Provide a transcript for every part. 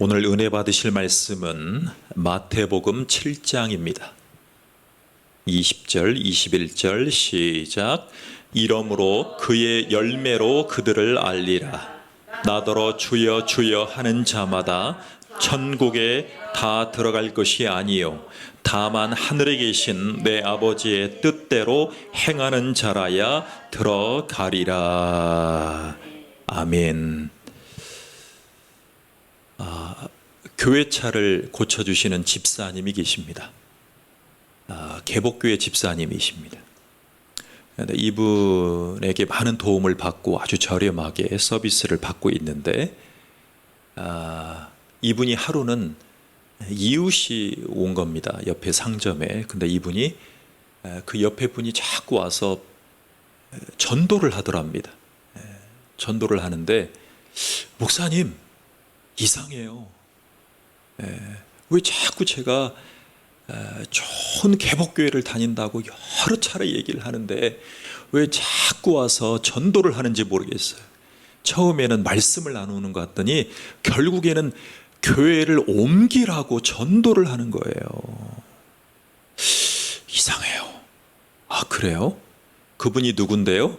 오늘 은혜 받으실 말씀은 마태복음 7장입니다. 20절, 21절 시작. 이러므로 그의 열매로 그들을 알리라. 나더러 주여 주여 하는 자마다 천국에 다 들어갈 것이 아니요 다만 하늘에 계신 내 아버지의 뜻대로 행하는 자라야 들어가리라. 아멘. 교회차를 고쳐주시는 집사님이 계십니다. 개복교회 집사님이십니다. 이분에게 많은 도움을 받고 아주 저렴하게 서비스를 받고 있는데, 이분이 하루는 이웃이 온 겁니다. 옆에 상점에. 근데 이분이 그 옆에 분이 자꾸 와서 전도를 하더랍니다. 전도를 하는데, 목사님 이상해요. 왜 자꾸 제가 좋은 개복교회를 다닌다고 여러 차례 얘기를 하는데 왜 자꾸 와서 전도를 하는지 모르겠어요. 처음에는 말씀을 나누는 것 같더니 결국에는 교회를 옮기라고 전도를 하는 거예요. 이상해요. 아, 그래요? 그분이 누군데요?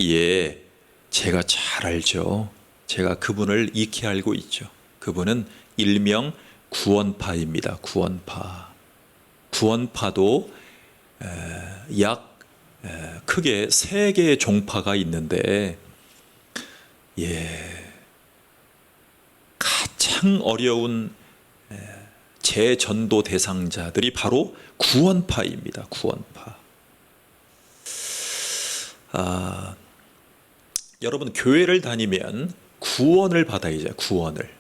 예, 제가 잘 알죠. 제가 그분을 익히 알고 있죠. 그분은 일명 구원파입니다. 구원파도 약 크게 3개의 종파가 있는데, 가장 어려운 재전도 대상자들이 바로 구원파입니다. 구원파. 여러분, 교회를 다니면 구원을 받아야죠. 구원을.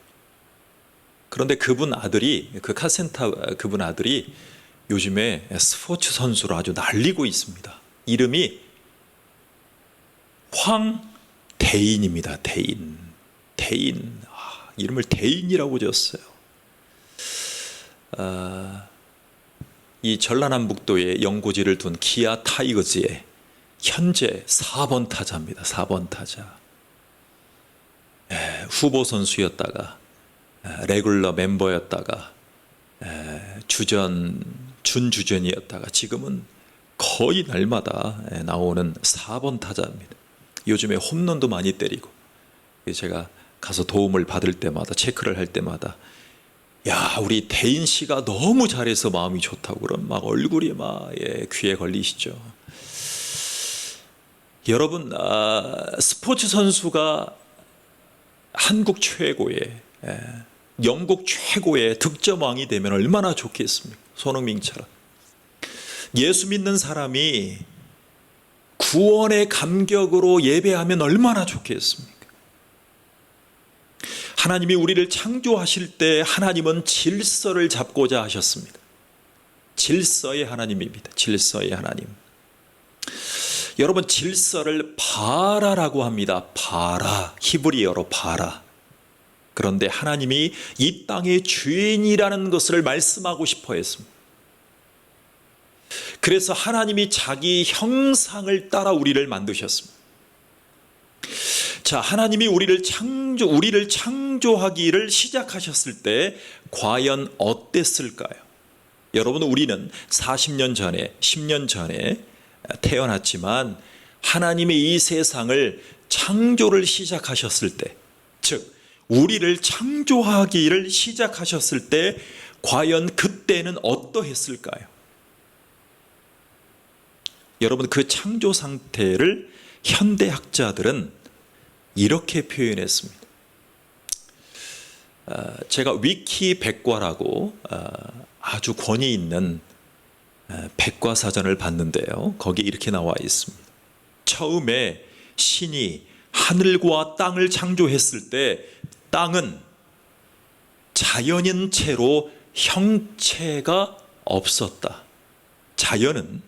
그런데 그분 아들이, 그분 아들이 요즘에 스포츠 선수로 아주 날리고 있습니다. 이름이 황대인입니다. 대인. 이름을 대인이라고 지었어요. 이 전라남북도에 연고지를 둔 기아 타이거즈의 현재 4번 타자입니다. 4번 타자. 후보 선수였다가 레귤러 멤버였다가 준주전이었다가 지금은 거의 날마다 나오는 4번 타자입니다. 요즘에 홈런도 많이 때리고, 제가 가서 도움을 받을 때마다, 체크를 할 때마다, 야, 우리 대인 씨가 너무 잘해서 마음이 좋다고 그럼 막 얼굴이 막 귀에 걸리시죠. 여러분, 스포츠 선수가 한국 최고의, 영국 최고의 득점왕이 되면 얼마나 좋겠습니까? 손흥민처럼. 예수 믿는 사람이 구원의 감격으로 예배하면 얼마나 좋겠습니까? 하나님이 우리를 창조하실 때 하나님은 질서를 잡고자 하셨습니다. 질서의 하나님입니다. 질서의 하나님. 여러분, 질서를 바라라고 합니다. 바라. 히브리어로 바라. 그런데 하나님이 이 땅의 주인이라는 것을 말씀하고 싶어 했습니다. 그래서 하나님이 자기 형상을 따라 우리를 만드셨습니다. 자, 하나님이 우리를 창조하기를 시작하셨을 때 과연 어땠을까요? 여러분, 우리는 40년 전에, 10년 전에 태어났지만 하나님이 이 세상을 창조를 시작하셨을 때, 즉 우리를 창조하기를 시작하셨을 때 과연 그때는 어떠했을까요? 여러분, 그 창조 상태를 현대학자들은 이렇게 표현했습니다. 제가 위키 백과라고 아주 권위 있는 백과사전을 봤는데요. 거기에 이렇게 나와 있습니다. 처음에 신이 하늘과 땅을 창조했을 때 땅은 자연인체로 형체가 없었다. 자연은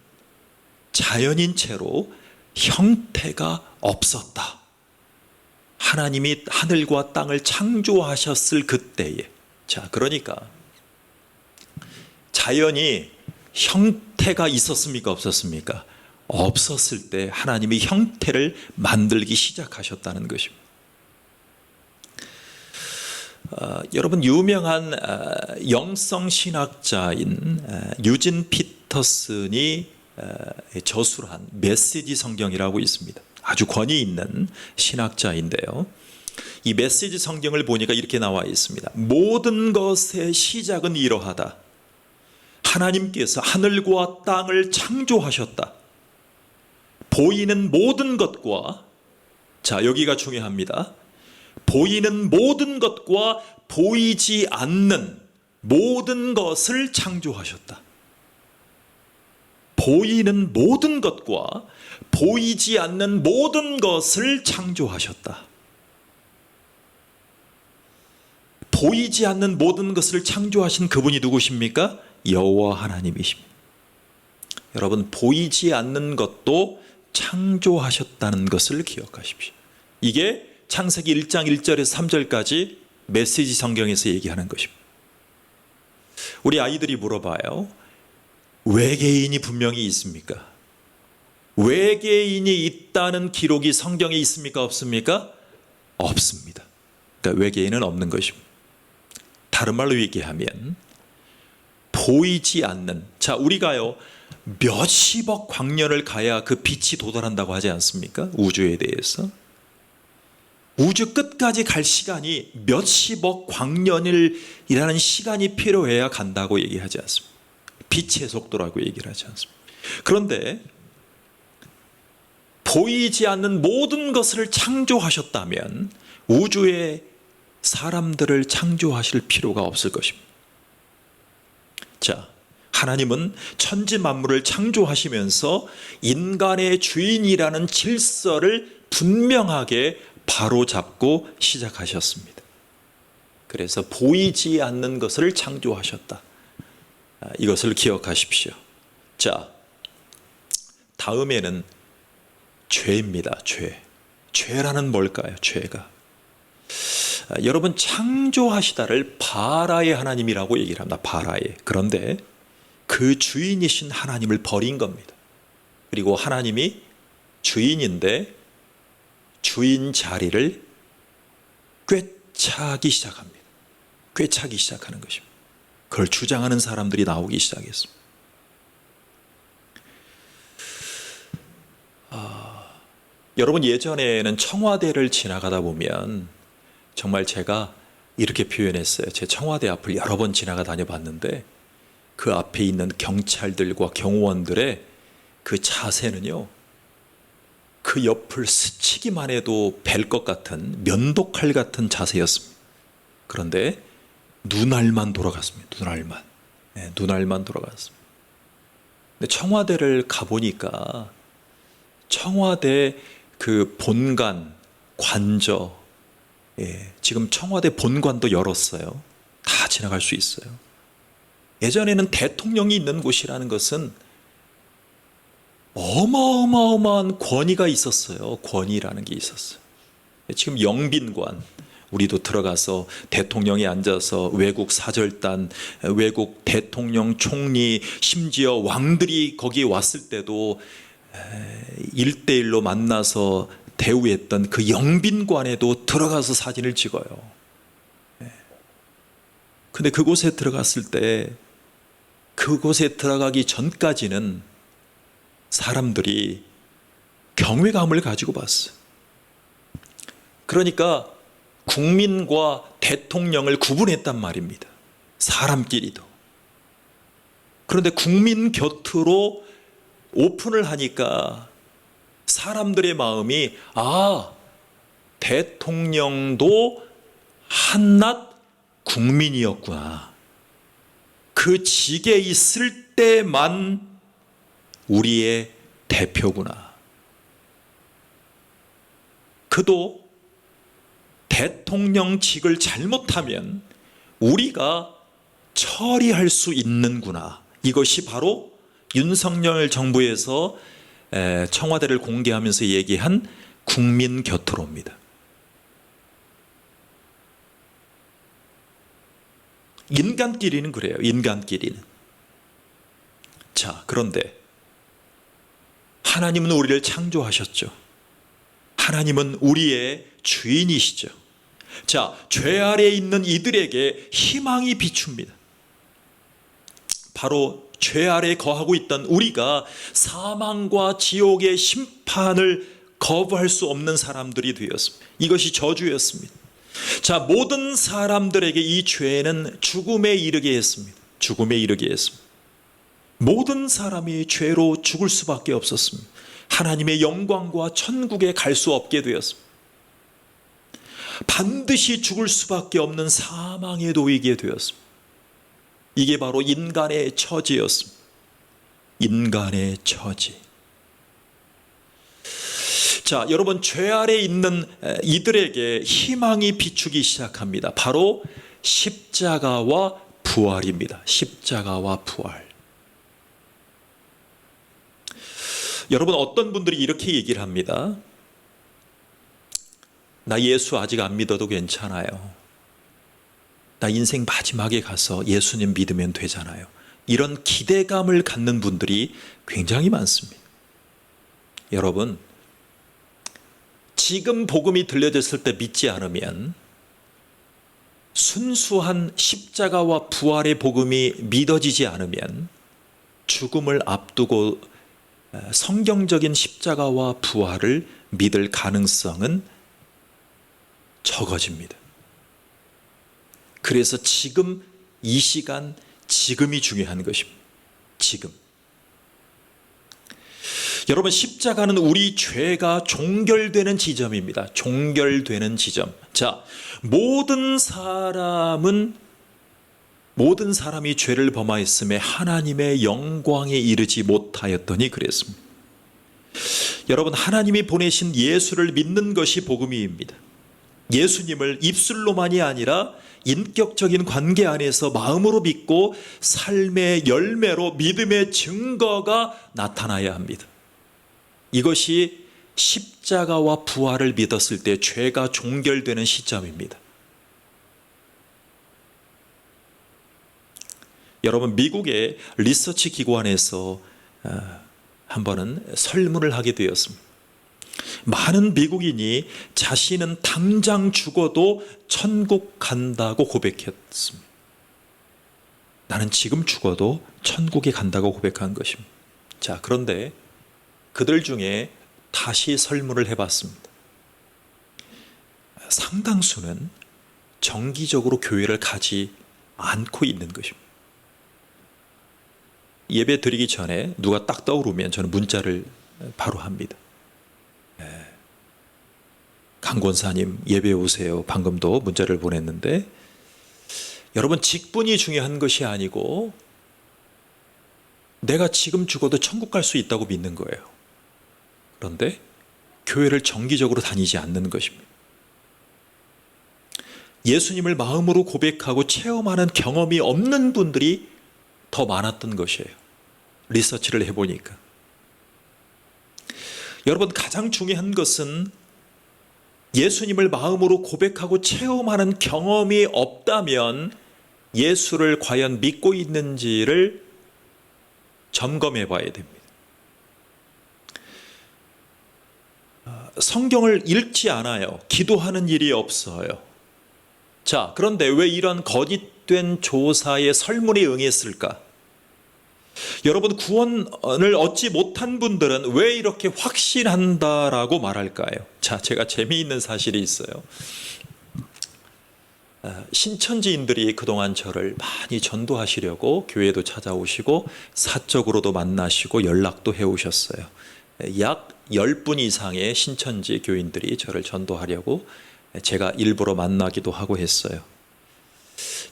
자연인체로 형태가 없었다. 하나님이 하늘과 땅을 창조하셨을 그때에. 자, 그러니까 자연이 형태가 있었습니까? 없었습니까? 없었을 때 하나님이 형태를 만들기 시작하셨다는 것입니다. 여러분 유명한 영성 신학자인 유진 피터슨이 저술한 메시지 성경이라고 있습니다. 아주 권위 있는 신학자인데요. 이 메시지 성경을 보니까 이렇게 나와 있습니다. 모든 것의 시작은 이러하다. 하나님께서 하늘과 땅을 창조하셨다. 보이는 모든 것과, 자, 여기가 중요합니다. 보이는 모든 것과 보이지 않는 모든 것을 창조하셨다. 보이는 모든 것과 보이지 않는 모든 것을 창조하셨다. 보이지 않는 모든 것을 창조하신 그분이 누구십니까? 여호와 하나님이십니다. 여러분, 보이지 않는 것도 창조하셨다는 것을 기억하십시오. 이게 창세기 1장 1절에서 3절까지 메시지 성경에서 얘기하는 것입니다. 우리 아이들이 물어봐요. 외계인이 분명히 있습니까? 외계인이 있다는 기록이 성경에 있습니까? 없습니까? 없습니다. 그러니까 외계인은 없는 것입니다. 다른 말로 얘기하면 보이지 않는, 자, 우리가요 몇십억 광년을 가야 그 빛이 도달한다고 하지 않습니까? 우주에 대해서. 우주 끝까지 갈 시간이 몇십억 광년이라는 시간이 필요해야 간다고 얘기하지 않습니다. 빛의 속도라고 얘기를 하지 않습니다. 그런데 보이지 않는 모든 것을 창조하셨다면 우주에 사람들을 창조하실 필요가 없을 것입니다. 자, 하나님은 천지 만물을 창조하시면서 인간의 주인이라는 질서를 분명하게 바로잡고 시작하셨습니다. 그래서 보이지 않는 것을 창조하셨다. 이것을 기억하십시오. 자, 다음에는 죄입니다. 죄. 죄라는 뭘까요? 죄가. 여러분, 창조하시다를 바라의 하나님이라고 얘기를 합니다. 바라의. 그런데 그 주인이신 하나님을 버린 겁니다. 그리고 하나님이 주인인데 주인 자리를 꿰차기 시작합니다. 꿰차기 시작하는 것입니다. 그걸 주장하는 사람들이 나오기 시작했습니다. 여러분, 예전에는 청와대를 지나가다 보면 정말 제가 이렇게 표현했어요. 제 청와대 앞을 여러 번 지나가 다녀봤는데 그 앞에 있는 경찰들과 경호원들의 그 자세는요, 그 옆을 스치기만 해도 벨 것 같은 면도칼 같은 자세였습니다. 그런데 눈알만 돌아갔습니다. 눈알만. 네, 눈알만 돌아갔습니다. 근데 청와대를 가보니까 청와대 그 본관, 관저, 지금 청와대 본관도 열었어요. 다 지나갈 수 있어요. 예전에는 대통령이 있는 곳이라는 것은 어마어마한 권위가 있었어요. 권위라는 게 있었어요. 지금 영빈관, 우리도 들어가서 대통령이 앉아서 외국 사절단, 외국 대통령, 총리, 심지어 왕들이 거기에 왔을 때도 1대1로 만나서 대우했던 그 영빈관에도 들어가서 사진을 찍어요. 근데 그곳에 들어갔을 때, 그곳에 들어가기 전까지는 사람들이 경외감을 가지고 봤어요. 그러니까 국민과 대통령을 구분했단 말입니다. 사람끼리도. 그런데 국민 곁으로 오픈을 하니까 사람들의 마음이, 아, 대통령도 한낱 국민이었구나. 그 직에 있을 때만 우리의 대표구나. 그도 대통령직을 잘못하면 우리가 처리할 수 있는구나. 이것이 바로 윤석열 정부에서 청와대를 공개하면서 얘기한 국민 곁으로입니다. 인간끼리는 그래요. 인간끼리는. 자, 그런데 하나님은 우리를 창조하셨죠. 하나님은 우리의 주인이시죠. 자, 죄 아래에 있는 이들에게 희망이 비춥니다. 바로 죄 아래에 거하고 있던 우리가 사망과 지옥의 심판을 거부할 수 없는 사람들이 되었습니다. 이것이 저주였습니다. 자, 모든 사람들에게 이 죄는 죽음에 이르게 했습니다. 죽음에 이르게 했습니다. 모든 사람이 죄로 죽을 수밖에 없었습니다. 하나님의 영광과 천국에 갈 수 없게 되었습니다. 반드시 죽을 수밖에 없는 사망에 놓이게 되었습니다. 이게 바로 인간의 처지였습니다. 인간의 처지. 자, 여러분, 죄 아래에 있는 이들에게 희망이 비추기 시작합니다. 바로 십자가와 부활입니다. 십자가와 부활. 여러분, 어떤 분들이 이렇게 얘기를 합니다. 나 예수 아직 안 믿어도 괜찮아요. 나 인생 마지막에 가서 예수님 믿으면 되잖아요. 이런 기대감을 갖는 분들이 굉장히 많습니다. 여러분, 지금 복음이 들려졌을 때 믿지 않으면 순수한 십자가와 부활의 복음이 믿어지지 않으면 죽음을 앞두고 성경적인 십자가와 부활을 믿을 가능성은 적어집니다. 그래서 지금 이 시간, 지금이 중요한 것입니다. 지금. 여러분, 십자가는 우리 죄가 종결되는 지점입니다. 종결되는 지점. 자, 모든 사람이 죄를 범하였음에 하나님의 영광에 이르지 못하였더니 그랬습니다. 여러분, 하나님이 보내신 예수를 믿는 것이 복음입니다. 예수님을 입술로만이 아니라 인격적인 관계 안에서 마음으로 믿고 삶의 열매로 믿음의 증거가 나타나야 합니다. 이것이 십자가와 부활을 믿었을 때 죄가 종결되는 시점입니다. 여러분, 미국의 리서치 기관에서 한 번은 설문을 하게 되었습니다. 많은 미국인이 자신은 당장 죽어도 천국 간다고 고백했습니다. 나는 지금 죽어도 천국에 간다고 고백한 것입니다. 자, 그런데 그들 중에 다시 설문을 해봤습니다. 상당수는 정기적으로 교회를 가지 않고 있는 것입니다. 예배 드리기 전에 누가 딱 떠오르면 저는 문자를 바로 합니다. 강 권사님 예배 오세요. 방금도 문자를 보냈는데, 여러분, 직분이 중요한 것이 아니고 내가 지금 죽어도 천국 갈 수 있다고 믿는 거예요. 그런데 교회를 정기적으로 다니지 않는 것입니다. 예수님을 마음으로 고백하고 체험하는 경험이 없는 분들이 더 많았던 것이에요. 리서치를 해보니까. 여러분, 가장 중요한 것은 예수님을 마음으로 고백하고 체험하는 경험이 없다면 예수를 과연 믿고 있는지를 점검해 봐야 됩니다. 성경을 읽지 않아요. 기도하는 일이 없어요. 자, 그런데 왜 이런 거짓된 조사의 설문에 응했을까? 여러분, 구원을 얻지 못한 분들은 왜 이렇게 확신한다라고 말할까요? 자, 제가 재미있는 사실이 있어요. 신천지인들이 그동안 저를 많이 전도하시려고 교회도 찾아오시고 사적으로도 만나시고 연락도 해오셨어요. 약 10분 이상의 신천지 교인들이 저를 전도하려고 제가 일부러 만나기도 하고 했어요.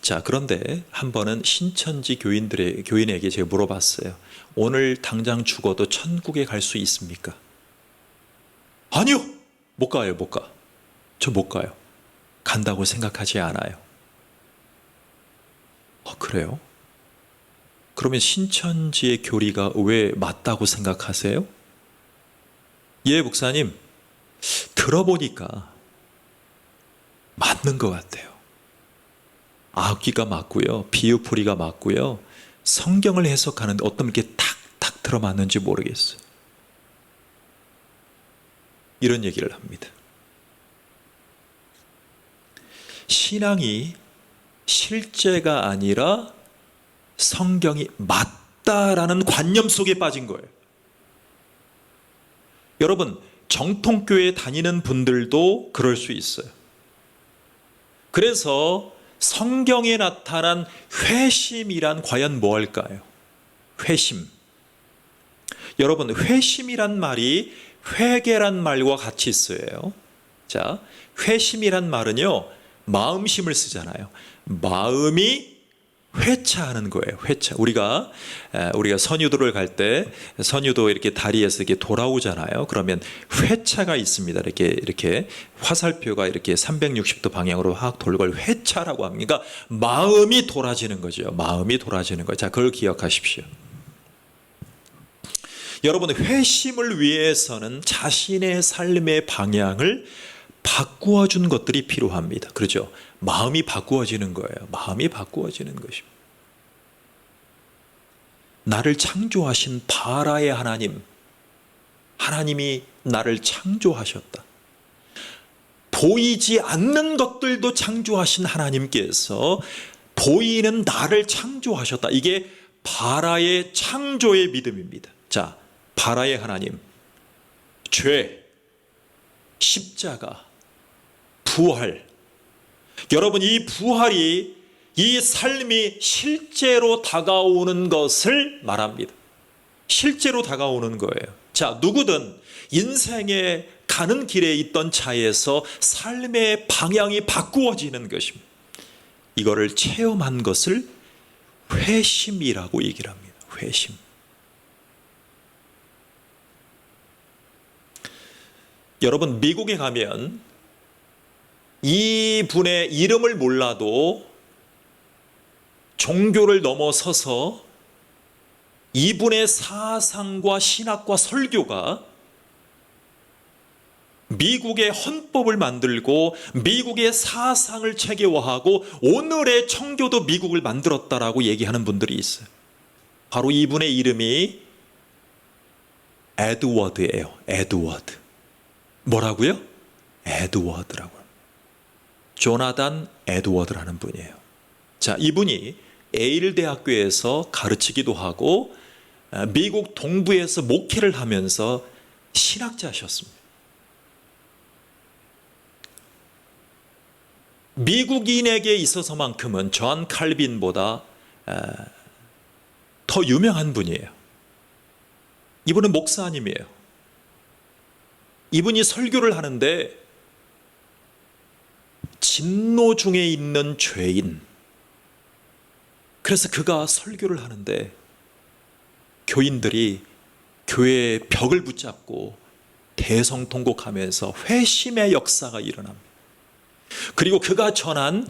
자, 그런데 한 번은 신천지 교인에게 제가 물어봤어요. 오늘 당장 죽어도 천국에 갈 수 있습니까? 아니요! 못 가요, 못 가. 저 못 가요. 간다고 생각하지 않아요. 그래요? 그러면 신천지의 교리가 왜 맞다고 생각하세요? 예, 목사님. 들어보니까 맞는 것 같아요. 악기가 맞고요. 비유풀이가 맞고요. 성경을 해석하는데 어떤 게 탁탁 들어맞는지 모르겠어요. 이런 얘기를 합니다. 신앙이 실제가 아니라 성경이 맞다라는 관념 속에 빠진 거예요. 여러분, 정통교회 다니는 분들도 그럴 수 있어요. 그래서 성경에 나타난 회심이란 과연 무엇일까요? 회심. 여러분, 회심이란 말이 회개란 말과 같이 쓰여요. 자, 회심이란 말은요, 마음심을 쓰잖아요. 마음이 회차하는 거예요. 회차. 우리가 선유도를 갈 때 선유도 이렇게 다리에서 이렇게 돌아오잖아요. 그러면 회차가 있습니다. 이렇게 화살표가 이렇게 360도 방향으로 확 돌고 회차라고 합니다. 그러니까 마음이 돌아지는 거죠. 마음이 돌아지는 거예요. 자, 그걸 기억하십시오. 여러분, 회심을 위해서는 자신의 삶의 방향을 바꾸어 준 것들이 필요합니다. 그렇죠? 마음이 바꾸어지는 거예요. 마음이 바꾸어지는 것입니다. 나를 창조하신 바라의 하나님, 하나님이 나를 창조하셨다. 보이지 않는 것들도 창조하신 하나님께서 보이는 나를 창조하셨다. 이게 바라의 창조의 믿음입니다. 자, 바라의 하나님, 죄, 십자가, 부활. 여러분, 이 부활이, 이 삶이 실제로 다가오는 것을 말합니다. 실제로 다가오는 거예요. 자, 누구든 인생에 가는 길에 있던 차에서 삶의 방향이 바꾸어지는 것입니다. 이거를 체험한 것을 회심이라고 얘기를 합니다. 회심. 여러분, 미국에 가면 이분의 이름을 몰라도 종교를 넘어서서 이분의 사상과 신학과 설교가 미국의 헌법을 만들고 미국의 사상을 체계화하고 오늘의 청교도 미국을 만들었다라고 얘기하는 분들이 있어요. 바로 이분의 이름이 에드워드예요. 에드워드. 뭐라고요? 에드워드라고. 조나단 에드워드라는 분이에요. 자, 이분이 에일 대학교에서 가르치기도 하고 미국 동부에서 목회를 하면서 신학자셨습니다. 미국인에게 있어서만큼은 존 칼빈보다 더 유명한 분이에요. 이분은 목사님이에요. 이분이 설교를 하는데 진노 중에 있는 죄인, 그래서 그가 설교를 하는데 교인들이 교회의 벽을 붙잡고 대성통곡하면서 회심의 역사가 일어납니다. 그리고 그가 전한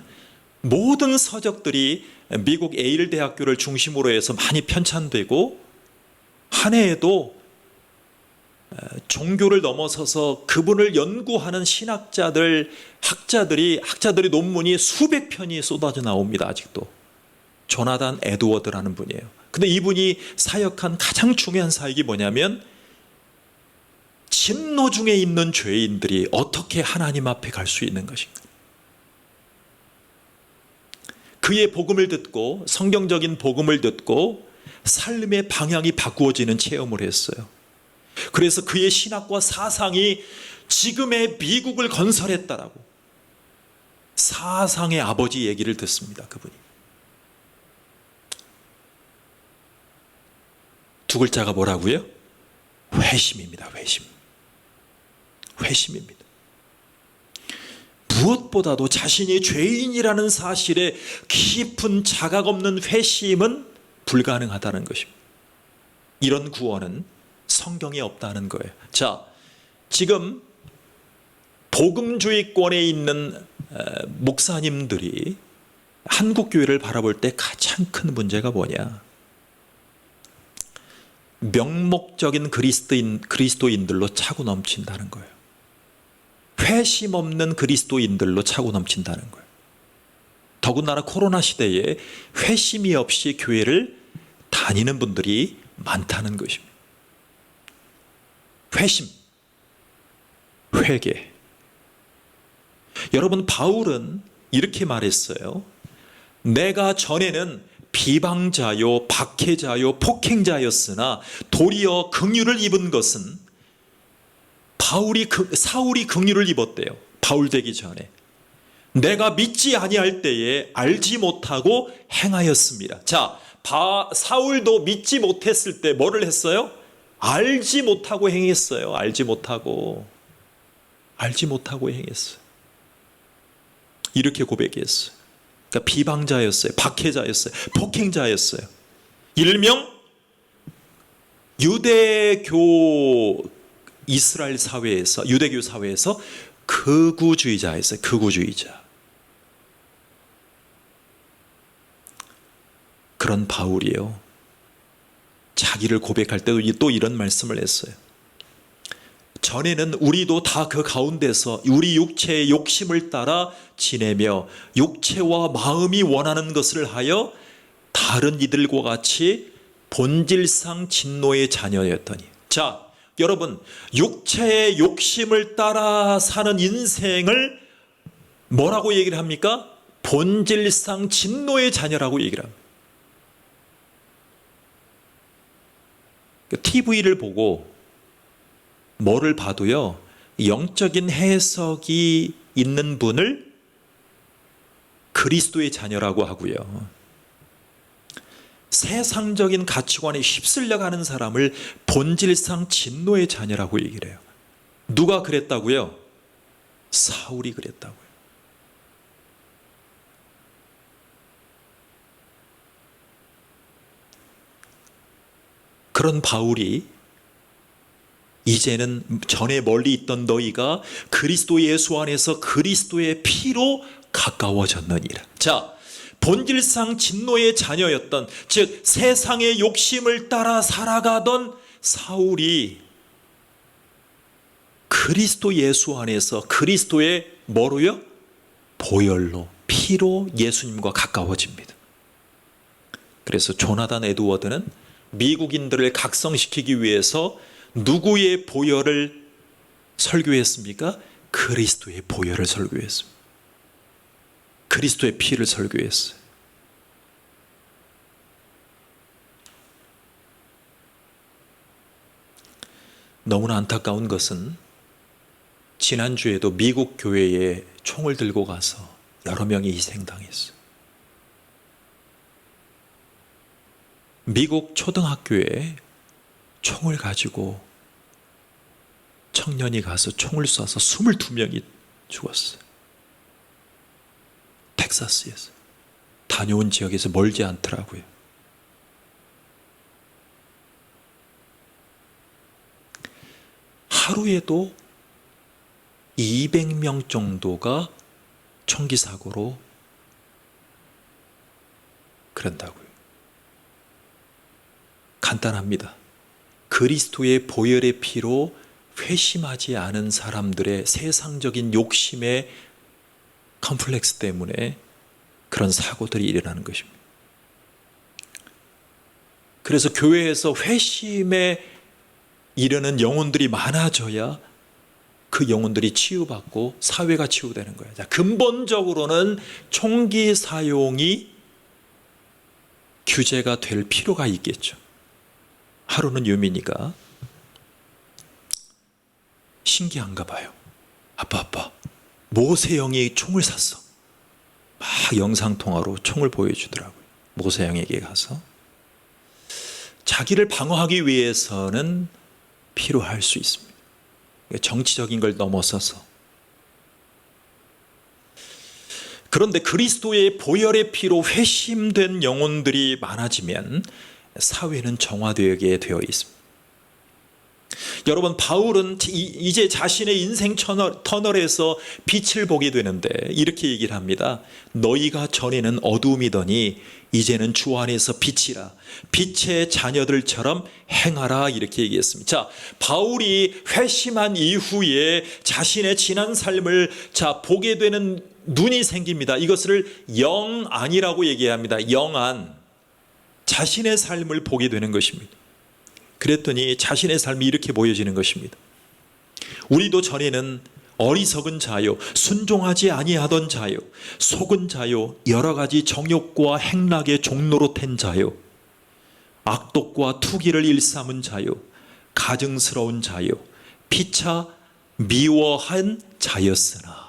모든 서적들이 미국 에일 대학교를 중심으로 해서 많이 편찬되고 한 해에도 종교를 넘어서서 그분을 연구하는 신학자들, 학자들이 논문이 수백 편이 쏟아져 나옵니다. 아직도. 조나단 에드워드라는 분이에요. 근데 이분이 사역한 가장 중요한 사역이 뭐냐면 진노 중에 있는 죄인들이 어떻게 하나님 앞에 갈 수 있는 것인가. 그의 복음을 듣고, 성경적인 복음을 듣고 삶의 방향이 바꾸어지는 체험을 했어요. 그래서 그의 신학과 사상이 지금의 미국을 건설했다라고. 사상의 아버지 얘기를 듣습니다. 그분이. 두 글자가 뭐라고요? 회심입니다. 회심. 회심입니다. 무엇보다도 자신이 죄인이라는 사실에 깊은 자각 없는 회심은 불가능하다는 것입니다. 이런 구원은 성경에 없다는 거예요. 자, 지금 복음주의권에 있는 목사님들이 한국 교회를 바라볼 때 가장 큰 문제가 뭐냐? 명목적인 그리스도인들로 차고 넘친다는 거예요. 회심 없는 그리스도인들로 차고 넘친다는 거예요. 더군다나 코로나 시대에 회심이 없이 교회를 다니는 분들이 많다는 것입니다. 회심, 회개. 여러분, 바울은 이렇게 말했어요. 내가 전에는 비방자요, 박해자요, 폭행자였으나 도리어 긍휼을 입은 것은 사울이 긍휼을 입었대요. 바울 되기 전에. 내가 믿지 아니할 때에 알지 못하고 행하였습니다. 자, 사울도 믿지 못했을 때 뭐를 했어요? 알지 못하고 행했어요. 알지 못하고 행했어요. 이렇게 고백했어요. 그러니까 비방자였어요. 박해자였어요. 폭행자였어요. 일명 이스라엘 사회에서, 유대교 사회에서 극우주의자였어요. 극우주의자. 그런 바울이요, 자기를 고백할 때도 또 이런 말씀을 했어요. 전에는 우리도 다 그 가운데서 우리 육체의 욕심을 따라 지내며 육체와 마음이 원하는 것을 하여 다른 이들과 같이 본질상 진노의 자녀였더니. 자, 여러분, 육체의 욕심을 따라 사는 인생을 뭐라고 얘기를 합니까? 본질상 진노의 자녀라고 얘기를 합니다. TV를 보고 뭐를 봐도요, 영적인 해석이 있는 분을 그리스도의 자녀라고 하고요, 세상적인 가치관에 휩쓸려 가는 사람을 본질상 진노의 자녀라고 얘기를 해요. 누가 그랬다고요? 사울이 그랬다고요. 그런 바울이 이제는 전에 멀리 있던 너희가 그리스도 예수 안에서 그리스도의 피로 가까워졌느니라. 자, 본질상 진노의 자녀였던, 즉 세상의 욕심을 따라 살아가던 사울이 그리스도 예수 안에서 그리스도의 뭐로요? 보혈로, 피로 예수님과 가까워집니다. 그래서 조나단 에드워드는 미국인들을 각성시키기 위해서 누구의 보혈을 설교했습니까? 그리스도의 보혈을 설교했습니다. 그리스도의 피를 설교했어요. 너무나 안타까운 것은 지난주에도 미국 교회에 총을 들고 가서 여러 명이 희생당했어요. 미국 초등학교에 총을 가지고 청년이 가서 총을 쏴서 22명이 죽었어요. 텍사스에서. 다녀온 지역에서 멀지 않더라고요. 하루에도 200명 정도가 총기 사고로 그런다고요. 간단합니다. 그리스도의 보혈의 피로 회심하지 않은 사람들의 세상적인 욕심의 컴플렉스 때문에 그런 사고들이 일어나는 것입니다. 그래서 교회에서 회심에 이르는 영혼들이 많아져야 그 영혼들이 치유받고 사회가 치유되는 거예요. 자, 근본적으로는 총기 사용이 규제가 될 필요가 있겠죠. 하루는 유민이가 신기한가 봐요. 아빠, 모세 형이 총을 샀어. 막 영상통화로 총을 보여주더라고요. 모세 형에게 가서. 자기를 방어하기 위해서는 필요할 수 있습니다. 정치적인 걸 넘어서서. 그런데 그리스도의 보혈의 피로 회심된 영혼들이 많아지면 사회는 정화되게 되어 있습니다. 여러분, 바울은 이제 자신의 인생 터널에서 빛을 보게 되는데 이렇게 얘기를 합니다. 너희가 전에는 어두움이더니 이제는 주 안에서 빛이라. 빛의 자녀들처럼 행하라. 이렇게 얘기했습니다. 자, 바울이 회심한 이후에 자신의 지난 삶을 보게 되는 눈이 생깁니다. 이것을 영안이라고 얘기합니다. 영안. 자신의 삶을 보게 되는 것입니다. 그랬더니 자신의 삶이 이렇게 보여지는 것입니다. 우리도 전에는 어리석은 자요, 순종하지 아니하던 자요, 속은 자요, 여러 가지 정욕과 행락의 종로로 텐 자요, 악독과 투기를 일삼은 자요, 가증스러운 자요, 피차 미워한 자였으나.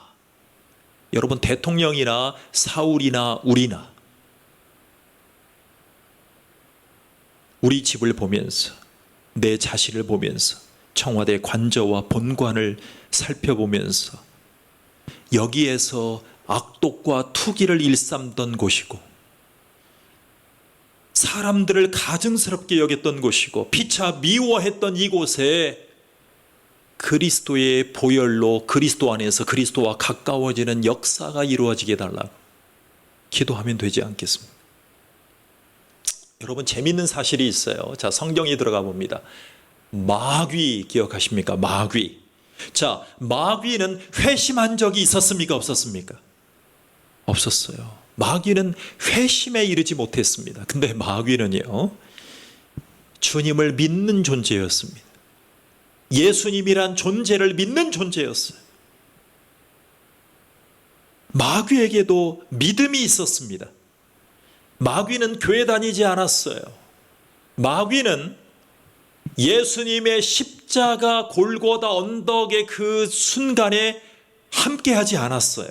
여러분, 대통령이나 사울이나 우리나 우리 집을 보면서, 내 자신을 보면서, 청와대 관저와 본관을 살펴보면서 여기에서 악독과 투기를 일삼던 곳이고, 사람들을 가증스럽게 여겼던 곳이고, 피차 미워했던 이곳에 그리스도의 보혈로 그리스도 안에서 그리스도와 가까워지는 역사가 이루어지게 달라고 기도하면 되지 않겠습니까? 여러분, 재밌는 사실이 있어요. 자, 성경에 들어가 봅니다. 마귀 기억하십니까? 마귀. 자, 마귀는 회심한 적이 있었습니까? 없었습니까? 없었어요. 마귀는 회심에 이르지 못했습니다. 근데 마귀는요, 주님을 믿는 존재였습니다. 예수님이란 존재를 믿는 존재였어요. 마귀에게도 믿음이 있었습니다. 마귀는 교회 다니지 않았어요. 마귀는 예수님의 십자가 골고다 언덕의 그 순간에 함께하지 않았어요.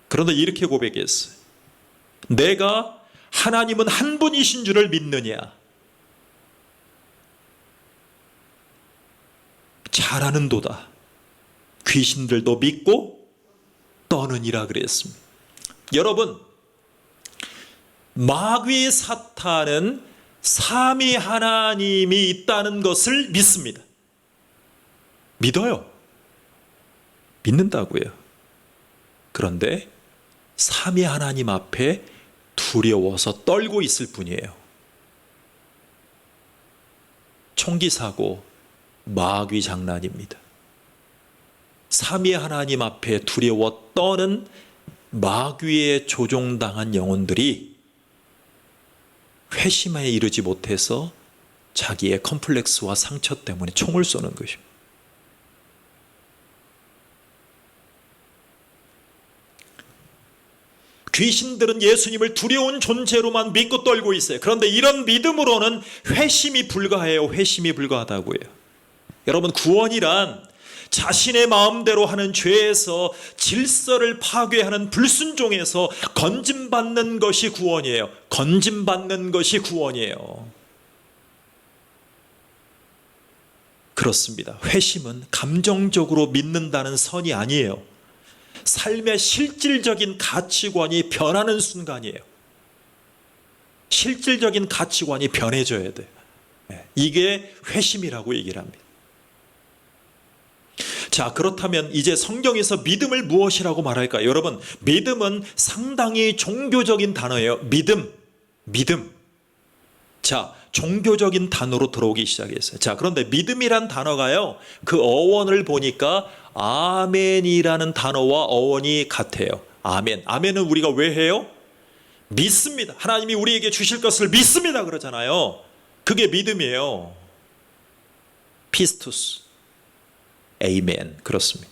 그런데 이렇게 고백했어요. 내가 하나님은 한 분이신 줄을 믿느냐? 잘하는도다. 귀신들도 믿고 떠느니라 그랬습니다. 여러분, 마귀 사탄은 삼위 하나님이 있다는 것을 믿습니다. 믿어요. 믿는다고요. 그런데 삼위 하나님 앞에 두려워서 떨고 있을 뿐이에요. 총기 사고, 마귀 장난입니다. 삼위 하나님 앞에 두려워 떠는 마귀에 조종당한 영혼들이 회심에 이르지 못해서 자기의 컴플렉스와 상처 때문에 총을 쏘는 것입니다. 귀신들은 예수님을 두려운 존재로만 믿고 떨고 있어요. 그런데 이런 믿음으로는 회심이 불가해요. 회심이 불가하다고요. 여러분, 구원이란 자신의 마음대로 하는 죄에서, 질서를 파괴하는 불순종에서 건짐받는 것이 구원이에요. 건짐받는 것이 구원이에요. 그렇습니다. 회심은 감정적으로 믿는다는 선이 아니에요. 삶의 실질적인 가치관이 변하는 순간이에요. 실질적인 가치관이 변해져야 돼요. 이게 회심이라고 얘기를 합니다. 자, 그렇다면 이제 성경에서 믿음을 무엇이라고 말할까요? 여러분, 믿음은 상당히 종교적인 단어예요. 믿음. 자, 종교적인 단어로 들어오기 시작했어요. 자, 그런데 믿음이란 단어가요, 그 어원을 보니까 아멘이라는 단어와 어원이 같아요. 아멘. 아멘은 우리가 왜 해요? 믿습니다. 하나님이 우리에게 주실 것을 믿습니다 그러잖아요. 그게 믿음이에요. 피스투스. 에이멘. 그렇습니다.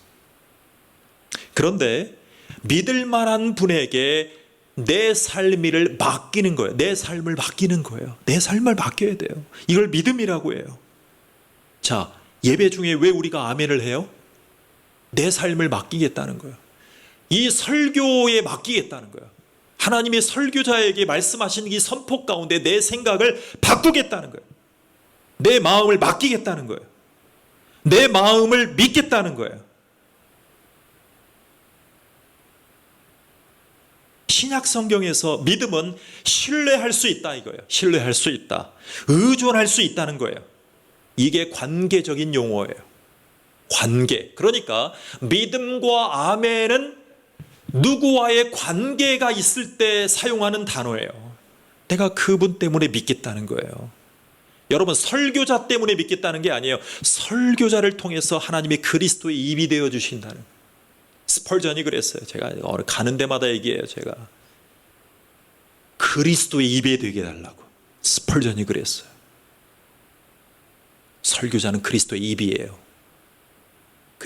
그런데 믿을 만한 분에게 내 삶을 맡기는 거예요. 내 삶을 맡기는 거예요. 내 삶을 맡겨야 돼요. 이걸 믿음이라고 해요. 자, 예배 중에 왜 우리가 아멘을 해요? 내 삶을 맡기겠다는 거예요. 이 설교에 맡기겠다는 거예요. 하나님의 설교자에게 말씀하시는 이 선포 가운데 내 생각을 바꾸겠다는 거예요. 내 마음을 맡기겠다는 거예요. 내 마음을 믿겠다는 거예요. 신약 성경에서 믿음은 신뢰할 수 있다 이거예요. 신뢰할 수 있다. 의존할 수 있다는 거예요. 이게 관계적인 용어예요. 관계. 그러니까 믿음과 아멘은 누구와의 관계가 있을 때 사용하는 단어예요. 내가 그분 때문에 믿겠다는 거예요. 여러분, 설교자 때문에 믿겠다는 게 아니에요. 설교자를 통해서 하나님의 그리스도의 입이 되어 주신다는. 스펄전이 그랬어요. 제가 가는 데마다 얘기해요. 제가 그리스도의 입이 되게 해달라고. 스펄전이 그랬어요. 설교자는 그리스도의 입이에요.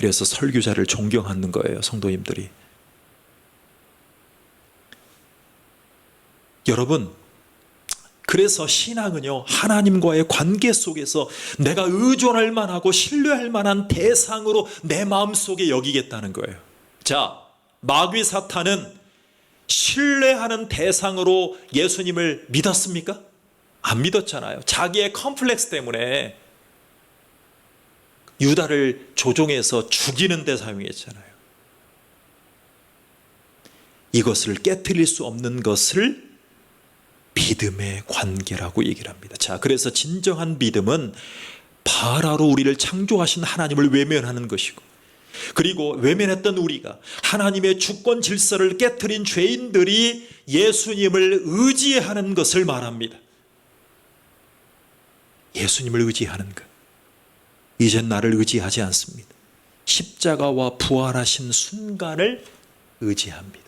그래서 설교자를 존경하는 거예요, 성도님들이. 여러분, 그래서 신앙은요, 하나님과의 관계 속에서 내가 의존할 만하고 신뢰할 만한 대상으로 내 마음속에 여기겠다는 거예요. 자, 마귀 사탄은 신뢰하는 대상으로 예수님을 믿었습니까? 안 믿었잖아요. 자기의 컴플렉스 때문에 유다를 조종해서 죽이는 데 사용했잖아요. 이것을 깨트릴 수 없는 것을 믿음의 관계라고 얘기를 합니다. 자, 그래서 진정한 믿음은 바라로 우리를 창조하신 하나님을 외면하는 것이고, 그리고 외면했던 우리가 하나님의 주권 질서를 깨트린 죄인들이 예수님을 의지하는 것을 말합니다. 예수님을 의지하는 것. 이젠 나를 의지하지 않습니다. 십자가와 부활하신 순간을 의지합니다.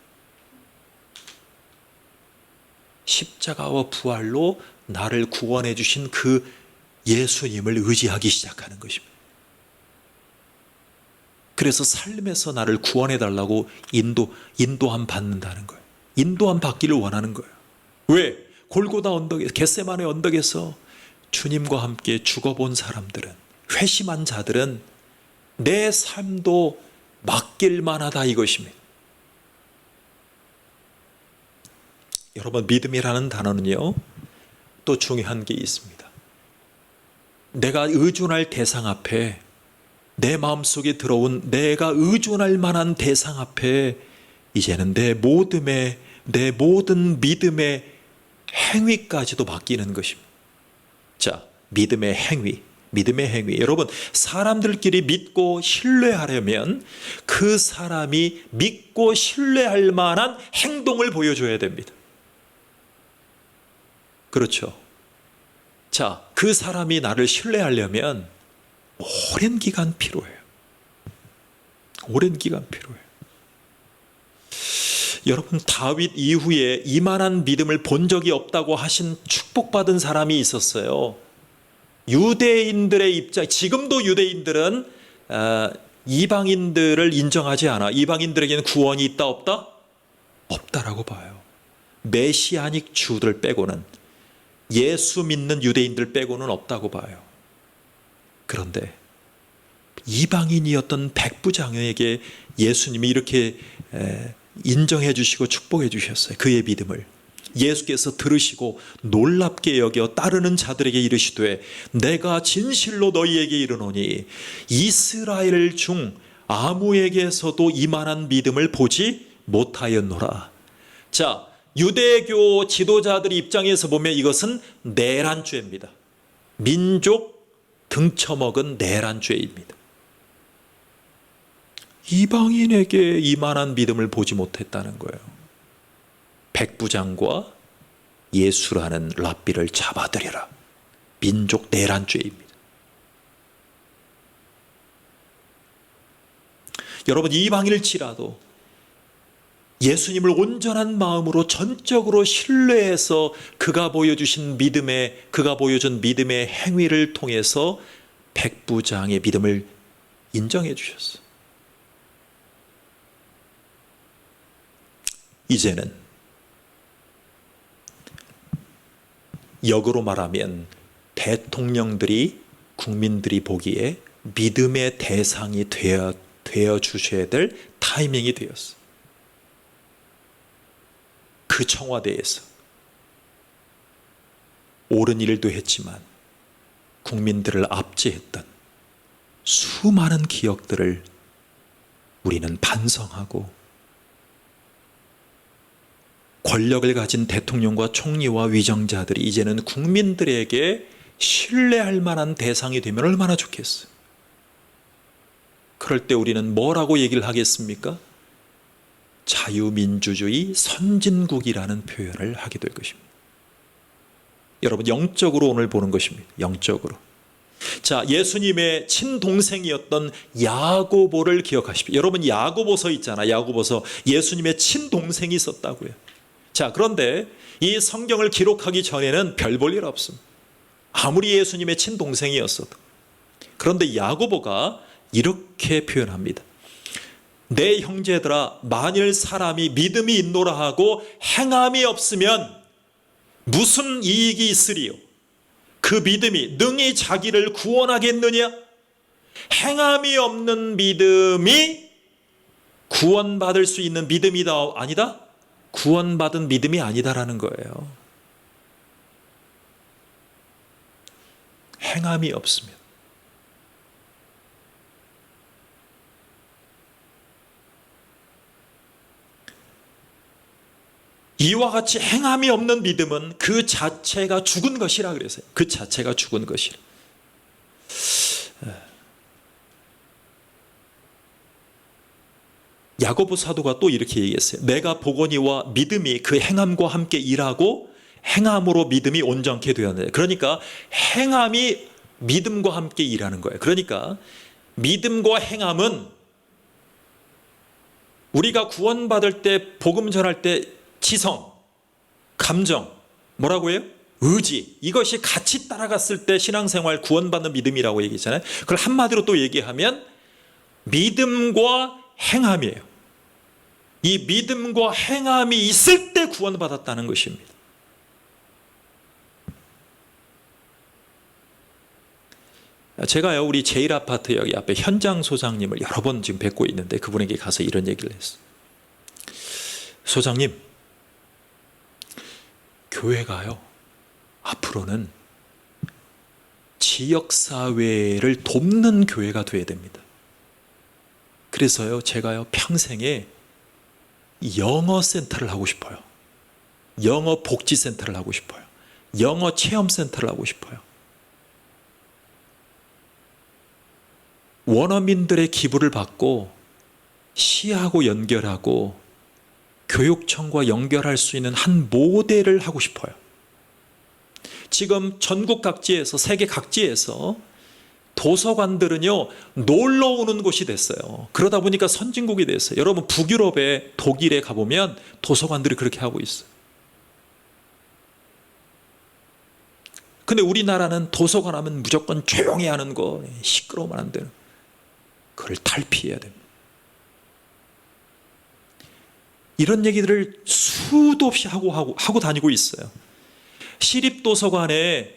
십자가와 부활로 나를 구원해 주신 그 예수님을 의지하기 시작하는 것입니다. 그래서 삶에서 나를 구원해 달라고 인도함 받는다는 거예요. 인도함 받기를 원하는 거예요. 왜? 골고다 언덕에서, 겟세마네 언덕에서 주님과 함께 죽어본 사람들은, 회심한 자들은 내 삶도 맡길 만하다 이것입니다. 여러분, 믿음이라는 단어는요, 또 중요한 게 있습니다. 내가 의존할 대상 앞에, 내 마음속에 들어온 내가 의존할 만한 대상 앞에 이제는 내 모든 믿음의 행위까지도 맡기는 것입니다. 자, 믿음의 행위. 여러분, 사람들끼리 믿고 신뢰하려면 그 사람이 믿고 신뢰할 만한 행동을 보여줘야 됩니다. 그렇죠. 자, 그 사람이 나를 신뢰하려면 오랜 기간 필요해요. 오랜 기간 필요해요. 여러분, 다윗 이후에 이만한 믿음을 본 적이 없다고 하신 축복받은 사람이 있었어요. 유대인들의 입장, 지금도 유대인들은 이방인들을 인정하지 않아. 이방인들에게는 구원이 있다 없다? 없다라고 봐요. 메시아닉 주들 빼고는, 예수 믿는 유대인들 빼고는 없다고 봐요. 그런데 이방인이었던 백부장에게 예수님이 이렇게 인정해 주시고 축복해 주셨어요. 그의 믿음을 예수께서 들으시고 놀랍게 여겨 따르는 자들에게 이르시되, 내가 진실로 너희에게 이르노니 이스라엘 중 아무에게서도 이만한 믿음을 보지 못하였노라. 자, 유대교 지도자들 입장에서 보면 이것은 내란죄입니다. 민족 등쳐먹은 내란죄입니다. 이방인에게 이만한 믿음을 보지 못했다는 거예요. 백부장과 예수라는 랍비를 잡아들여라. 민족 내란죄입니다. 여러분, 이방일지라도 예수님을 온전한 마음으로 전적으로 신뢰해서 그가 보여준 믿음의 행위를 통해서 백부장의 믿음을 인정해 주셨어요. 이제는 역으로 말하면 대통령들이, 국민들이 보기에 믿음의 대상이 되어 주셔야 될 타이밍이 되었어요. 그 청와대에서 옳은 일도 했지만 국민들을 압제했던 수많은 기억들을 우리는 반성하고, 권력을 가진 대통령과 총리와 위정자들이 이제는 국민들에게 신뢰할 만한 대상이 되면 얼마나 좋겠어요. 그럴 때 우리는 뭐라고 얘기를 하겠습니까? 자유민주주의 선진국이라는 표현을 하게 될 것입니다. 여러분, 영적으로 오늘 보는 것입니다. 영적으로. 자, 예수님의 친동생이었던 야고보를 기억하십시오. 여러분, 야고보서 있잖아. 야고보서, 예수님의 친동생이 있었다고요. 자, 그런데 이 성경을 기록하기 전에는 별 볼 일 없습니다. 아무리 예수님의 친동생이었어도. 그런데 야고보가 이렇게 표현합니다. 내 형제들아, 만일 사람이 믿음이 있노라 하고 행함이 없으면 무슨 이익이 있으리요? 그 믿음이 능히 자기를 구원하겠느냐? 행함이 없는 믿음이 구원받을 수 있는 믿음이다, 아니다? 구원받은 믿음이 아니다라는 거예요. 행함이 없으면. 이와 같이 행함이 없는 믿음은 그 자체가 죽은 것이라 그랬어요. 그 자체가 죽은 것이라. 야고보 사도가 또 이렇게 얘기했어요. 내가 보거니와 믿음이 그 행함과 함께 일하고 행함으로 믿음이 온전케 되었느니라. 그러니까 행함이 믿음과 함께 일하는 거예요. 그러니까 믿음과 행함은 우리가 구원받을 때, 복음 전할 때 지성, 감정, 뭐라고 해요? 의지, 이것이 같이 따라갔을 때 신앙생활 구원받는 믿음이라고 얘기했잖아요. 그걸 한마디로 또 얘기하면 믿음과 행함이에요. 이 믿음과 행함이 있을 때 구원받았다는 것입니다. 제가요, 우리 제1아파트 여기 앞에 현장 소장님을 여러 번 지금 뵙고 있는데 그분에게 가서 이런 얘기를 했어요. 소장님, 교회가요, 앞으로는 지역사회를 돕는 교회가 돼야 됩니다. 그래서요, 제가요, 평생에 영어 센터를 하고 싶어요. 영어 복지센터를 하고 싶어요. 영어 체험센터를 하고 싶어요. 원어민들의 기부를 받고 시하고 연결하고 교육청과 연결할 수 있는 한 모델을 하고 싶어요. 지금 전국 각지에서, 세계 각지에서 도서관들은요, 놀러 오는 곳이 됐어요. 그러다 보니까 선진국이 됐어요. 여러분, 북유럽에, 독일에 가보면 도서관들이 그렇게 하고 있어요. 근데 우리나라는 도서관 하면 무조건 조용히 하는 거, 시끄러우면 안 되는, 그걸 탈피해야 됩니다. 이런 얘기들을 수도 없이 하고 다니고 있어요. 시립도서관에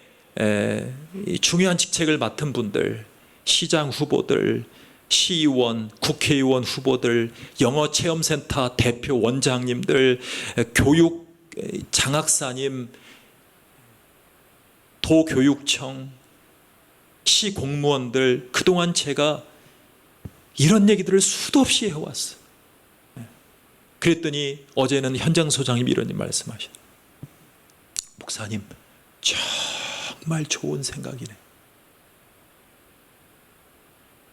중요한 직책을 맡은 분들, 시장 후보들, 시의원, 국회의원 후보들, 영어체험센터 대표 원장님들, 교육 장학사님, 도교육청, 시 공무원들, 그동안 제가 이런 얘기들을 수도 없이 해왔어요. 그랬더니 어제는 현장 소장님이 이런 말씀하셨어요. 목사님, 정말 좋은 생각이네.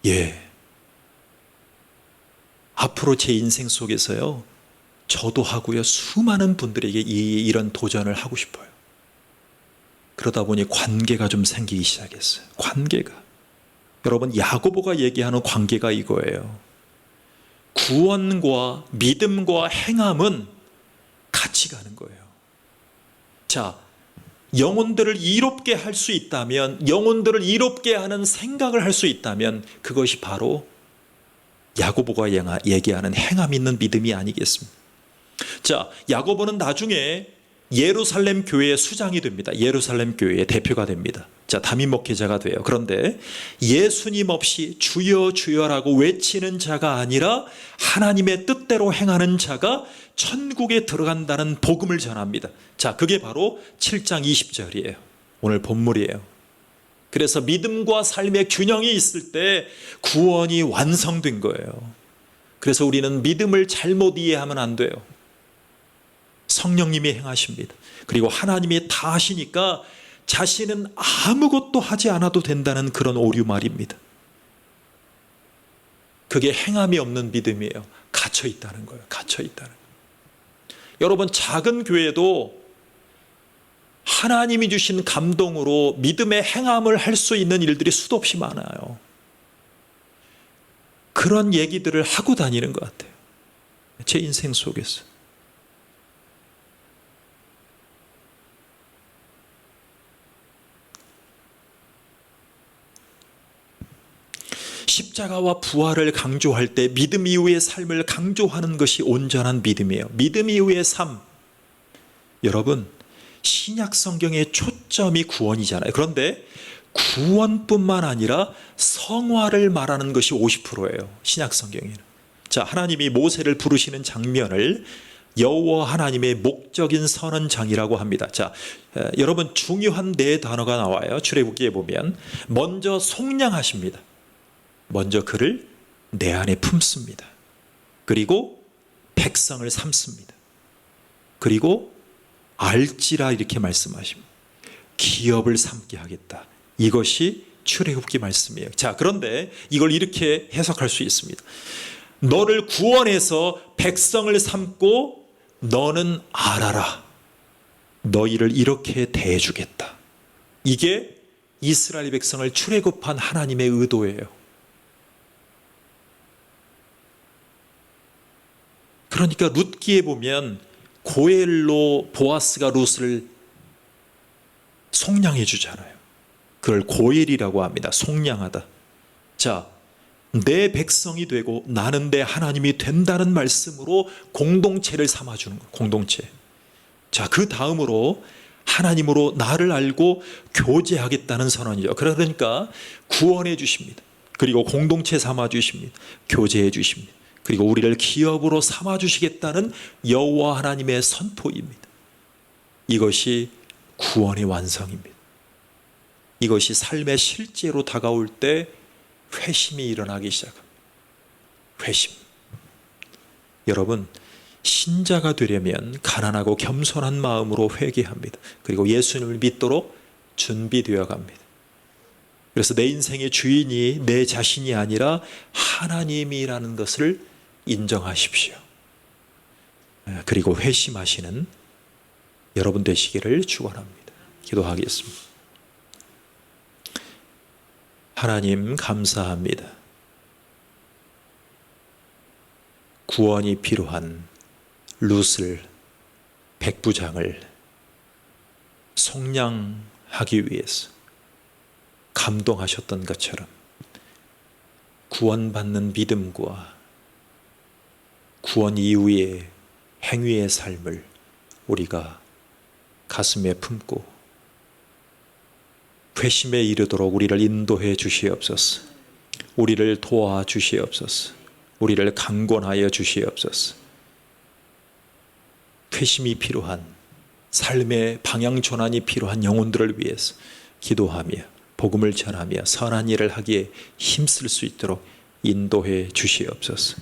예. 앞으로 제 인생 속에서요, 저도 하고요, 수많은 분들에게 이런 도전을 하고 싶어요. 그러다 보니 관계가 좀 생기기 시작했어요. 관계가. 여러분, 야고보가 얘기하는 관계가 이거예요. 구원과 믿음과 행함은 같이 가는 거예요. 자, 영혼들을 이롭게 할 수 있다면, 영혼들을 이롭게 하는 생각을 할 수 있다면 그것이 바로 야고보가 얘기하는 행함 있는 믿음이 아니겠습니까? 자, 야고보는 나중에 예루살렘 교회의 수장이 됩니다. 예루살렘 교회의 대표가 됩니다. 자, 담임 목회자가 돼요. 그런데 예수님 없이 주여 주여라고 외치는 자가 아니라 하나님의 뜻대로 행하는 자가 천국에 들어간다는 복음을 전합니다. 자, 그게 바로 7장 20절이에요. 오늘 본문이에요. 그래서 믿음과 삶의 균형이 있을 때 구원이 완성된 거예요. 그래서 우리는 믿음을 잘못 이해하면 안 돼요. 성령님이 행하십니다. 그리고 하나님이 다 하시니까 자신은 아무것도 하지 않아도 된다는 그런 오류 말입니다. 그게 행함이 없는 믿음이에요. 갇혀 있다는 거예요. 갇혀 있다는 거예요. 여러분, 작은 교회도 하나님이 주신 감동으로 믿음의 행함을 할 수 있는 일들이 수도 없이 많아요. 그런 얘기들을 하고 다니는 것 같아요. 제 인생 속에서. 십자가와 부활을 강조할 때 믿음 이후의 삶을 강조하는 것이 온전한 믿음이에요. 믿음 이후의 삶. 여러분, 신약 성경의 초점이 구원이잖아요. 그런데 구원뿐만 아니라 성화를 말하는 것이 50%예요. 신약 성경에는. 자, 하나님이 모세를 부르시는 장면을 여호와 하나님의 목적인 선언장이라고 합니다. 자, 여러분 중요한 네 단어가 나와요. 출애굽기에 보면 먼저 속량하십니다. 먼저 그를 내 안에 품습니다. 그리고 백성을 삼습니다. 그리고 알지라 이렇게 말씀하십니다. 기업을 삼게 하겠다. 이것이 출애굽기 말씀이에요. 자, 그런데 이걸 이렇게 해석할 수 있습니다. 너를 구원해서 백성을 삼고 너는 알아라. 너희를 이렇게 대해주겠다. 이게 이스라엘 백성을 출애굽한 하나님의 의도예요. 그러니까 룻기에 보면 고엘로 보아스가 룻을 속량해 주잖아요. 그걸 고엘이라고 합니다. 속량하다. 자, 내 백성이 되고 나는 내 하나님이 된다는 말씀으로 공동체를 삼아주는 거예요. 공동체. 자, 그 다음으로 하나님으로 나를 알고 교제하겠다는 선언이죠. 그러니까 구원해 주십니다. 그리고 공동체 삼아 주십니다. 교제해 주십니다. 그리고 우리를 기업으로 삼아 주시겠다는 여호와 하나님의 선포입니다. 이것이 구원의 완성입니다. 이것이 삶의 실제로 다가올 때 회심이 일어나기 시작합니다. 회심. 여러분, 신자가 되려면 가난하고 겸손한 마음으로 회개합니다. 그리고 예수님을 믿도록 준비되어 갑니다. 그래서 내 인생의 주인이 내 자신이 아니라 하나님이라는 것을 인정하십시오. 그리고 회심하시는 여러분 되시기를 축원합니다. 기도하겠습니다. 하나님 감사합니다. 구원이 필요한 룻을, 백부장을 속량하기 위해서 감동하셨던 것처럼 구원받는 믿음과 구원 이후의 행위의 삶을 우리가 가슴에 품고 회심에 이르도록 우리를 인도해 주시옵소서. 우리를 도와 주시옵소서. 우리를 강권하여 주시옵소서. 회심이 필요한 삶의 방향 전환이 필요한 영혼들을 위해서 기도하며 복음을 전하며 선한 일을 하기에 힘쓸 수 있도록 인도해 주시옵소서.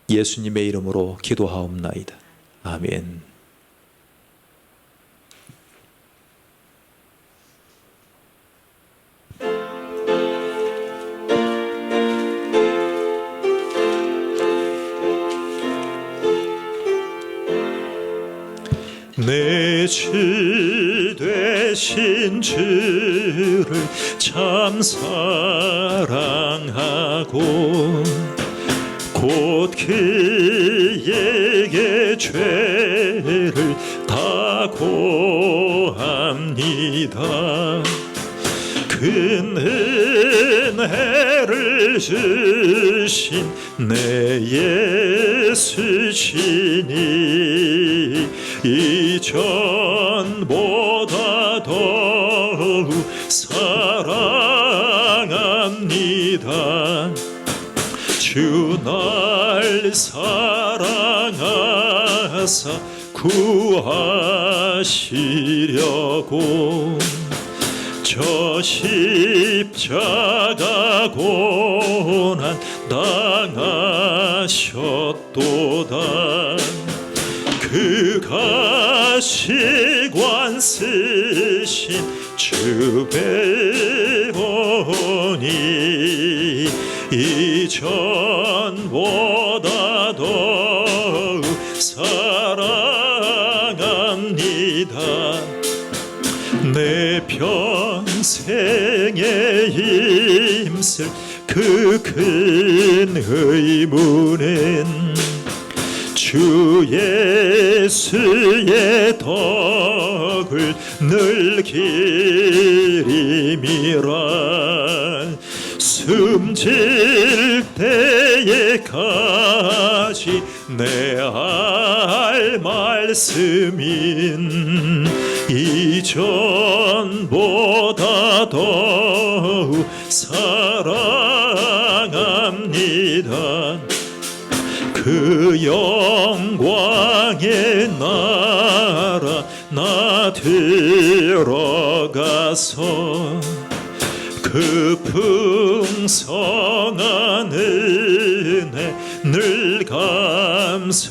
예수님의 이름으로 기도하옵나이다. 아멘. 내 주 되신 주를 참 사랑하고 곧 그에게 죄를 다 고합니다. 큰 은혜를 주신 내 예수 친히 이전보다 더욱 사랑합니다. 주 날 사랑하사 구하시려고 저 십자가 고난 당하셨도다. 그 가시관 쓰신 주 배우니 이전보다 더욱 사랑합니다. 내 평생에 힘쓸 그 큰 의무는 주 예수의 덕을 늘 기림이라. 숨질 때에까지 내 할 말씀인 이전보다 더욱 사랑합니다. 그 영광의 나라 나 들어가서 그 풍성한 은혜 늘 감사하리.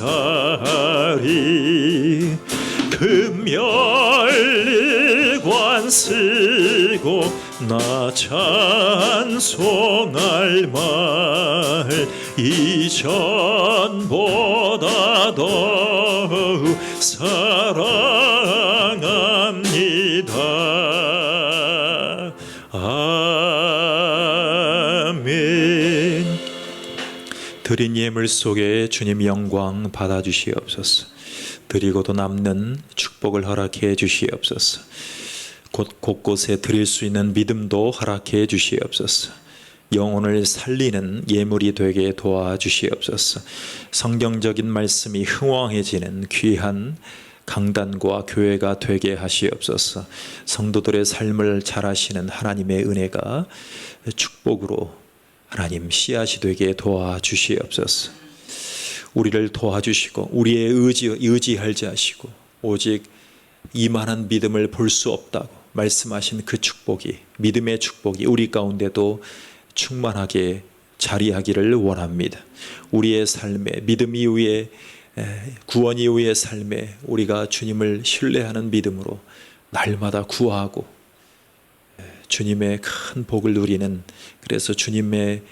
금멸리관 쓰고 나 찬송할 말 이전보다 더욱 사랑합니다. 아멘. 드린 예물 속에 주님 영광 받아주시옵소서. 드리고도 남는 축복을 허락해 주시옵소서. 곳곳에 드릴 수 있는 믿음도 허락해 주시옵소서. 영혼을 살리는 예물이 되게 도와주시옵소서. 성경적인 말씀이 흥왕해지는 귀한 강단과 교회가 되게 하시옵소서. 성도들의 삶을 잘하시는 하나님의 은혜가 축복으로 하나님 씨앗이 되게 도와주시옵소서. 우리를 도와주시고 우리의 의지할 자시고 오직 이만한 믿음을 볼 수 없다고 말씀하신 그 축복이, 믿음의 축복이 우리 가운데도 충만하게 자리하기를 원합니다. 우리의 삶에, 믿음 이후에, 구원 이후의 삶에 우리가 주님을 신뢰하는 믿음으로 날마다 구하고 주님의 큰 복을 누리는, 그래서 주님의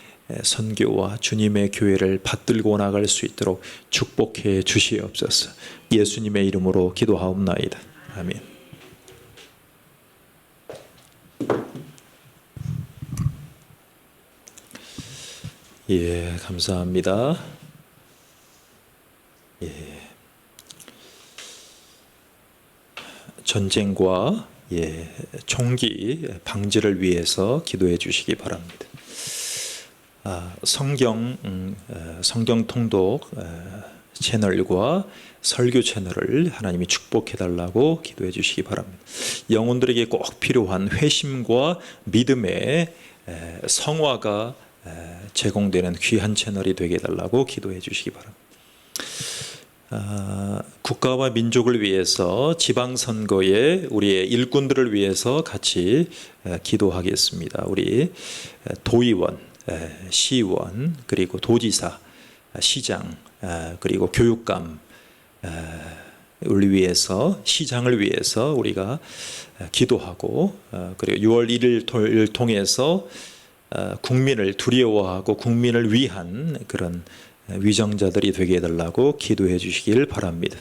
선교와 주님의 교회를 받들고 나갈 수 있도록 축복해 주시옵소서. 예수님의 이름으로 기도하옵나이다. 아멘. 예, 감사합니다. 예. 전쟁과 총기 방지를 위해서 기도해 주시기 바랍니다. 성경 통독 채널과 설교 채널을 하나님이 축복해 달라고 기도해 주시기 바랍니다. 영혼들에게 꼭 필요한 회심과 믿음의 성화가 제공되는 귀한 채널이 되게 해달라고 기도해 주시기 바랍니다. 국가와 민족을 위해서, 지방선거에 우리의 일꾼들을 위해서 같이 기도하겠습니다. 우리 도의원, 시의원, 그리고 도지사, 시장, 그리고 교육감 을 위해서, 시장을 위해서 우리가 기도하고, 그리고 6월 1일을 통해서 국민을 두려워하고 국민을 위한 그런 위정자들이 되게 해달라고 기도해 주시길 바랍니다.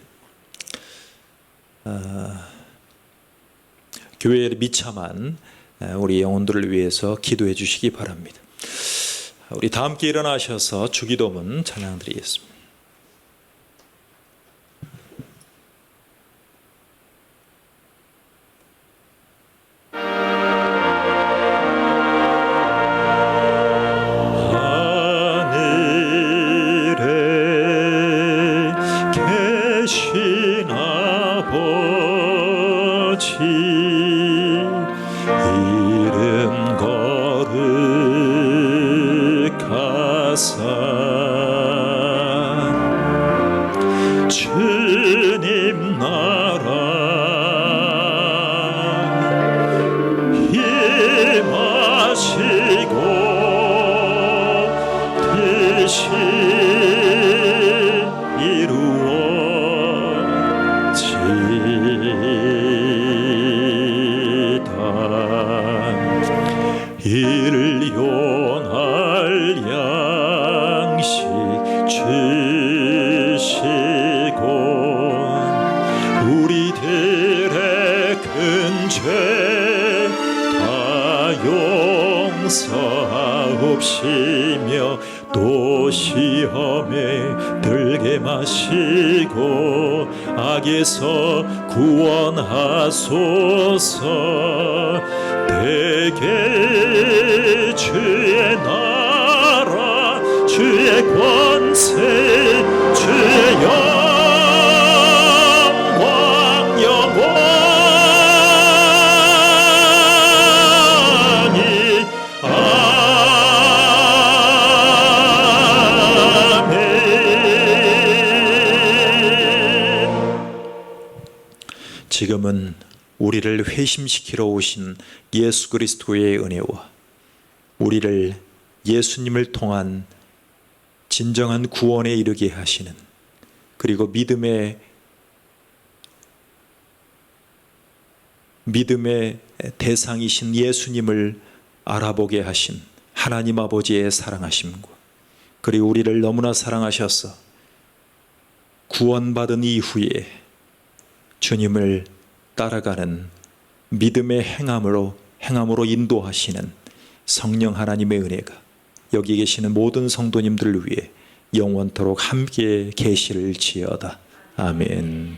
교회의 비참한 우리 영혼들을 위해서 기도해 주시기 바랍니다. 우리 다 함께 일어나셔서 주기도문 찬양 드리겠습니다. 주님 나라 임하시고 뜻이 이루어지다. 일용할 양식 주시고 우리들의 큰 죄 다 용서하옵시며 또 시험에 들게 마시고 악에서 구원하소서. 대개 주의 나 주의 권세 주의 영광 영원히 아멘. 지금은 우리를 회심시키러 오신 예수 그리스도의 은혜와 우리를 예수님을 통한 진정한 구원에 이르게 하시는, 그리고 믿음의 대상이신 예수님을 알아보게 하신 하나님 아버지의 사랑하심과, 그리고 우리를 너무나 사랑하셔서 구원받은 이후에 주님을 따라가는 믿음의 행함으로 인도하시는 성령 하나님의 은혜가 여기 계시는 모든 성도님들을 위해 영원토록 함께 계시를 지어다. 아멘.